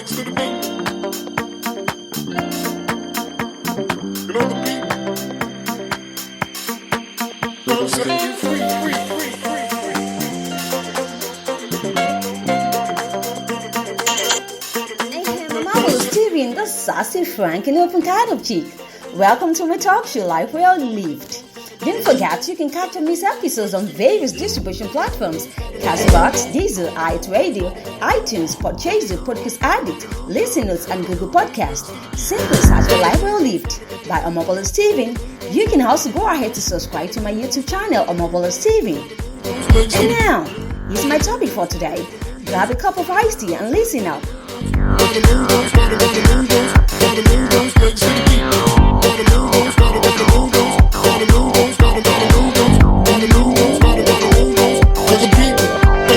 to the beat. You know the beat. Gonna set you free, free, free, free, Hey, Omobola Steven, the sassy, frank, and open kind of chick. Welcome to my talk show, Life Well Lived. Don't forget, you can catch these episodes on various distribution platforms: Castbox, Deezer, iHeartRadio, iTunes, Podchaser, Podcast Addict, Listen Notes, and Google Podcast. Simply search for Life Well Lived by Omobola Steven. You can also go ahead to subscribe to my YouTube channel, Omobola Steven. And now, here's my topic for today. Grab a cup of iced tea and listen up.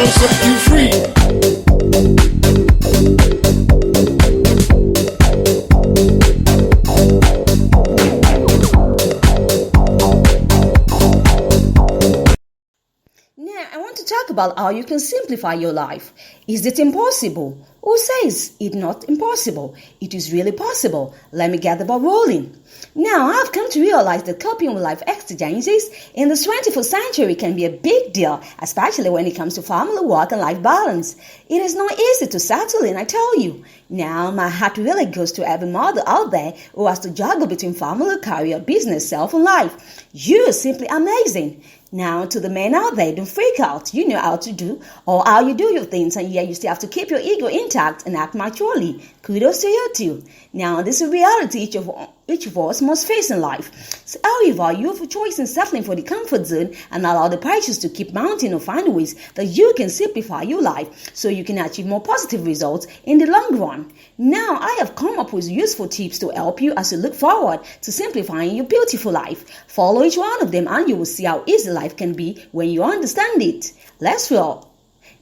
Set you free. Now, I want to talk about how you can simplify your life. Is it impossible? Who says it's not impossible? It is really possible. Let me get the ball rolling. Now, I've come to realize that coping with life exigencies in the 21st century can be a big deal, especially when it comes to family, work, and life balance. It is not easy to settle in, I tell you. Now, my heart really goes to every mother out there who has to juggle between family, career, business, self, and life. You are simply amazing. Now, to the men out there, don't freak out. You know how to do or how you do your things, and yet you still have to keep your ego intact and act maturely. Kudos to you too. Now, this is a reality each of us must face in life. So, however, you have a choice in settling for the comfort zone and allow the pressures to keep mounting or find ways that you can simplify your life so you can achieve more positive results in the long run. Now, I have come up with useful tips to help you as you look forward to simplifying your beautiful life. Follow each one of them and you will see how easy life can be when you understand it. Let's roll.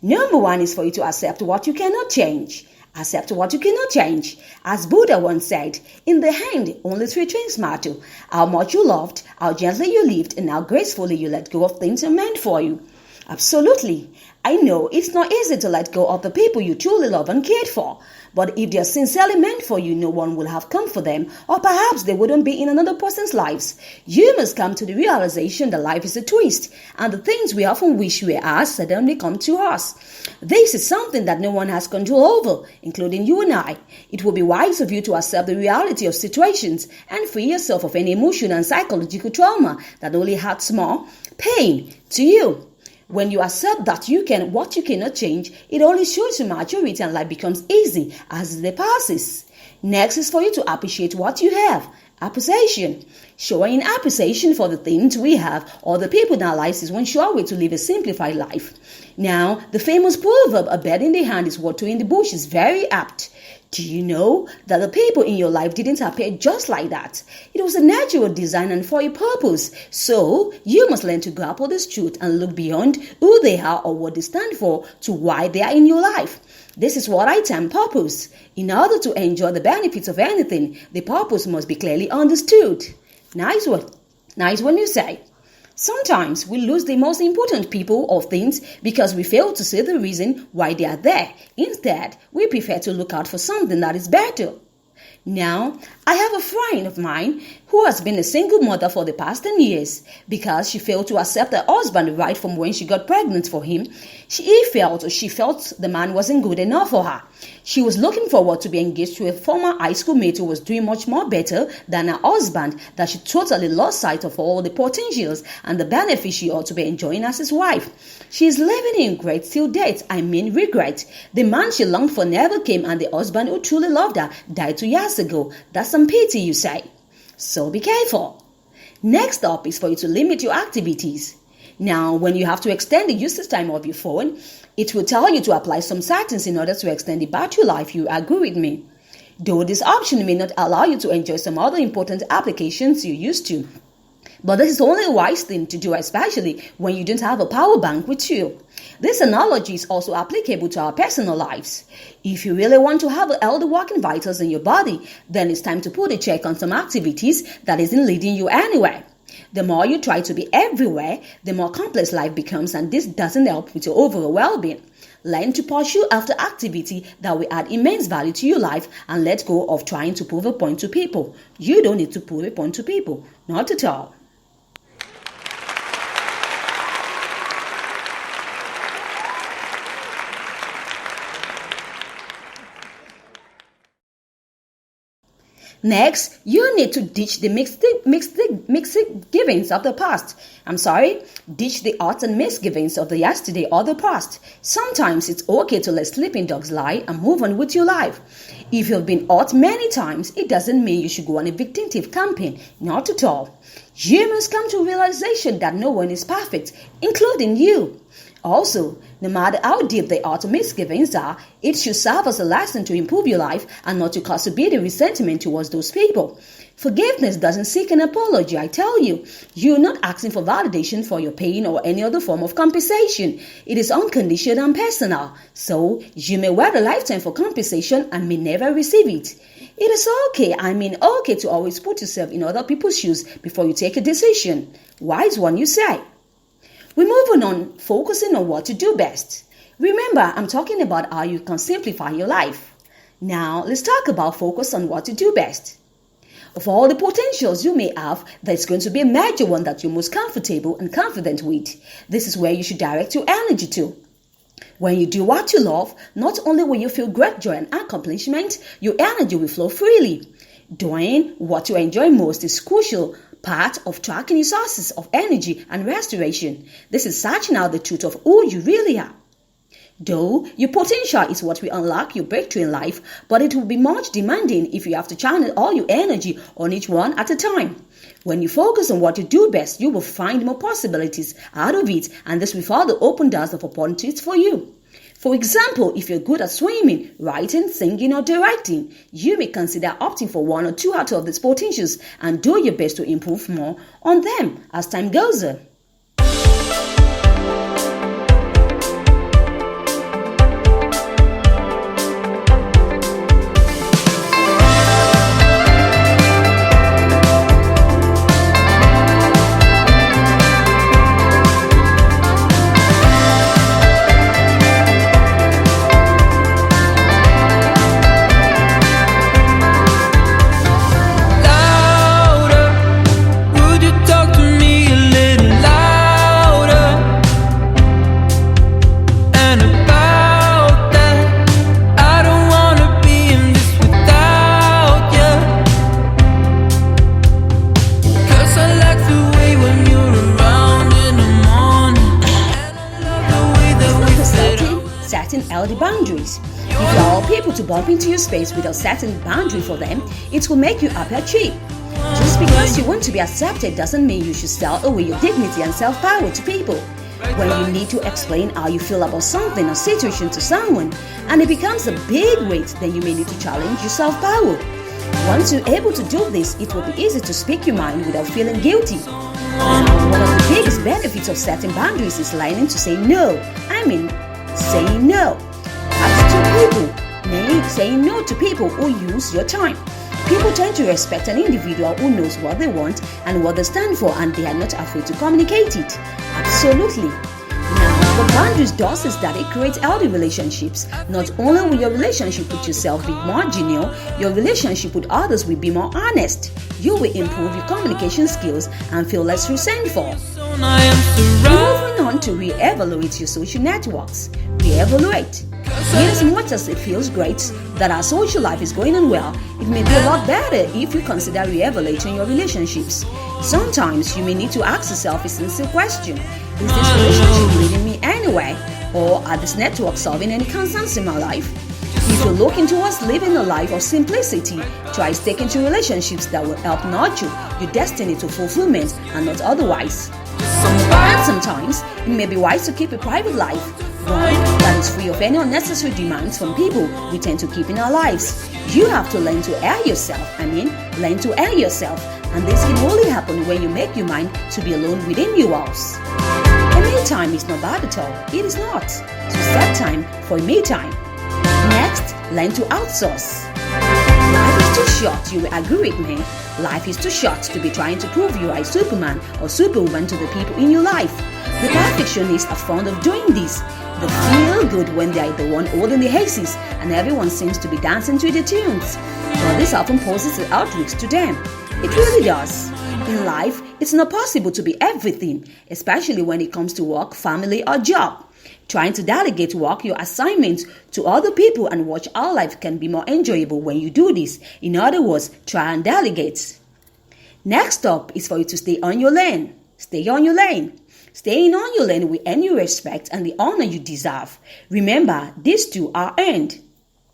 Number 1 is for you to accept what you cannot change. Accept what you cannot change. As Buddha once said, in the end, only 3 things matter: how much you loved, how gently you lived, and how gracefully you let go of things meant for you. Absolutely. I know it's not easy to let go of the people you truly love and cared for. But if they are sincerely meant for you, no one will have come for them, or perhaps they wouldn't be in another person's lives. You must come to the realization that life is a twist, and the things we often wish were ours suddenly come to us. This is something that no one has control over, including you and I. It will be wise of you to accept the reality of situations and free yourself of any emotional and psychological trauma that only adds more pain to you. When you accept that what you cannot change, it only shows you maturity and life becomes easy as the day passes. Next is for you to appreciate what you have. Appreciation. Showing appreciation for the things we have or the people in our lives is one sure way to live a simplified life. Now, the famous proverb, a bird in the hand is water in the bush, is very apt. Do you know that the people in your life didn't appear just like that? It was a natural design and for a purpose. So, you must learn to grapple this truth and look beyond who they are or what they stand for to why they are in your life. This is what I term purpose. In order to enjoy the benefits of anything, the purpose must be clearly understood. Nice one you say. Sometimes we lose the most important people or things because we fail to see the reason why they are there. Instead, we prefer to look out for something that is better. Now, I have a friend of mine who has been a single mother for the past 10 years. Because she failed to accept her husband right from when she got pregnant for him, she felt the man wasn't good enough for her. She was looking forward to be engaged to a former high school mate who was doing much more better than her husband, that she totally lost sight of all the potentials and the benefits she ought to be enjoying as his wife. She is living in regret till date, regret. The man she longed for never came, and the husband who truly loved her died 2 years ago. That's some pity, you say. So be careful. Next up is for you to limit your activities. Now, when you have to extend the usage time of your phone, it will tell you to apply some settings in order to extend the battery life. You agree with me? Though this option may not allow you to enjoy some other important applications you used to. But this is only a wise thing to do, especially when you don't have a power bank with you. This analogy is also applicable to our personal lives. If you really want to have healthy working vitals in your body, then it's time to put a check on some activities that isn't leading you anywhere. The more you try to be everywhere, the more complex life becomes, and this doesn't help with your overall well-being. Learn to pursue after activity that will add immense value to your life and let go of trying to prove a point to people. You don't need to prove a point to people. Not at all. Next, you need to ditch the misgivings of the past. Ditch the odds and misgivings of the yesterday or the past. Sometimes it's okay to let sleeping dogs lie and move on with your life. If you've been hurt many times, it doesn't mean you should go on a vindictive campaign. Not at all. You must come to a realization that no one is perfect, including you. Also, no matter how deep the outer misgivings are, it should serve as a lesson to improve your life and not to cause a bitter resentment towards those people. Forgiveness doesn't seek an apology, I tell you. You're not asking for validation for your pain or any other form of compensation. It is unconditional and personal. So, you may wait a lifetime for compensation and may never receive it. It is okay to always put yourself in other people's shoes before you take a decision. Wise one, you say. We're moving on, focusing on what to do best. Remember, I'm talking about how you can simplify your life. Now, let's talk about focus on what to do best. Of all the potentials you may have, there's going to be a major one that you're most comfortable and confident with. This is where you should direct your energy to. When you do what you love, not only will you feel great joy and accomplishment, your energy will flow freely. Doing what you enjoy most is crucial part of tracking your sources of energy and restoration. This is searching out the truth of who you really are. Though your potential is what will unlock your breakthrough in life, but it will be much demanding if you have to channel all your energy on each one at a time. When you focus on what you do best, you will find more possibilities out of it, and this will further open doors of opportunities for you. For example, if you're good at swimming, writing, singing, or directing, you may consider opting for one or two out of these potentials and do your best to improve more on them as time goes on. Setting healthy boundaries. If you allow people to bump into your space without setting a boundary for them, it will make you appear cheap. Just because you want to be accepted doesn't mean you should sell away your dignity and self-power to people. When you need to explain how you feel about something or situation to someone, and it becomes a big weight, then you may need to challenge your self-power. Once you're able to do this, it will be easy to speak your mind without feeling guilty. Now, one of the biggest benefits of setting boundaries is learning to say no. Saying no. Saying no to people who use your time. People tend to respect an individual who knows what they want and what they stand for, and they are not afraid to communicate it. Absolutely. Now, what boundaries does is that it creates healthy relationships. Not only will your relationship with yourself be more genuine, your relationship with others will be more honest. You will improve your communication skills and feel less resentful. Moving on to re-evaluate your social networks. Re-evaluate. As much as it feels great that our social life is going on well, it may be a lot better if you consider re-evaluating your relationships. Sometimes you may need to ask yourself a sincere question. Is this relationship leading me anywhere? Or are these networks solving any concerns in my life? If you're looking towards living a life of simplicity, try sticking to relationships that will help nurture your destiny to fulfillment and not otherwise. And sometimes it may be wise to keep a private life, one that is free of any unnecessary demands from people we tend to keep in our lives. You have to learn to air yourself. Learn to air yourself. And this can only happen when you make your mind to be alone within your walls. A me time is not bad at all. It is not. So set time for me time. Next, learn to outsource. Life is too short, you will agree with me. Life is too short to be trying to prove you are a Superman or Superwoman to the people in your life. The perfectionists are fond of doing this. They feel good when they are the one holding the aces and everyone seems to be dancing to the tunes. But this often poses an outrage to them. It really does. In life, it's not possible to be everything, especially when it comes to work, family, or job. Trying to delegate work, your assignments to other people and watch how life can be more enjoyable when you do this. In other words, try and delegate. Next up is for you to stay on your lane. Stay on your lane. Staying on your lane will earn you respect and the honor you deserve. Remember, these two are earned.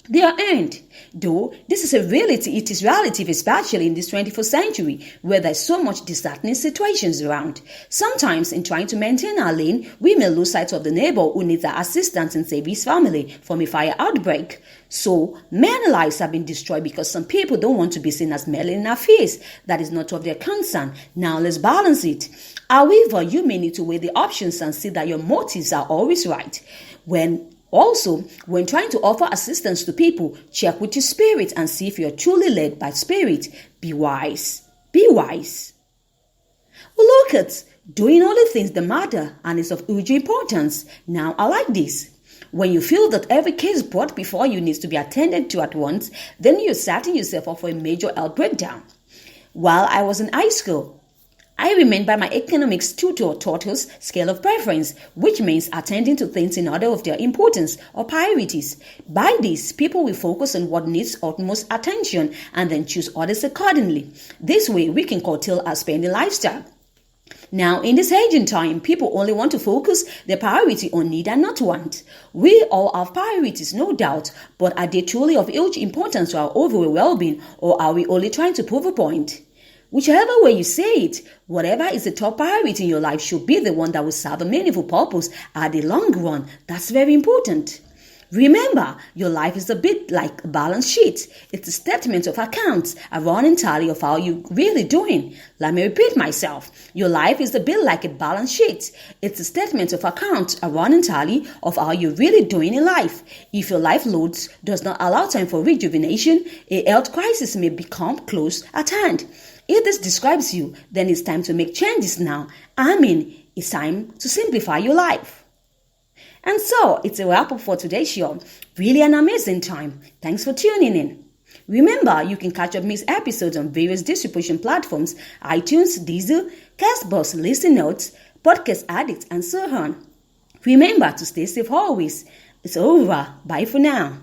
They are earned. Though this is a reality, it is relative, especially in this 21st century, where there's so much disheartening situations around. Sometimes, in trying to maintain our lane, we may lose sight of the neighbor who needs our assistance and save his family from a fire outbreak. So, many lives have been destroyed because some people don't want to be seen as smelling in our face. That is not of their concern. Now, let's balance it. However, you may need to weigh the options and see that your motives are always right. When trying to offer assistance to people, check with your spirit and see if you're truly led by spirit. Be wise. Be wise. Well, look at doing all the things that matter and is of huge importance. Now, I like this. When you feel that every case brought before you needs to be attended to at once, then you're setting yourself up for a major health breakdown. While I was in high school, I remained by my economics tutor taught us scale of preference, which means attending to things in order of their importance or priorities. By this, people will focus on what needs utmost attention and then choose others accordingly. This way, we can curtail our spending lifestyle. Now, in this age and time, people only want to focus their priority on need and not want. We all have priorities, no doubt, but are they truly of huge importance to our overall well-being, or are we only trying to prove a point? Whichever way you say it, whatever is the top priority in your life should be the one that will serve a meaningful purpose at the long run. That's very important. Remember, your life is a bit like a balance sheet. It's a statement of accounts, a running tally of how you're really doing. Let me repeat myself. Your life is a bit like a balance sheet. It's a statement of accounts, a running tally of how you're really doing in life. If your life loads does not allow time for rejuvenation, a health crisis may become close at hand. If this describes you, then it's time to make changes now. It's time to simplify your life. And so, it's a wrap up for today's show. Really an amazing time. Thanks for tuning in. Remember, you can catch up Miss episodes on various distribution platforms, iTunes, Deezer, Castbox, Listen Notes, Podcast Addict, and so on. Remember to stay safe always. It's over. Bye for now.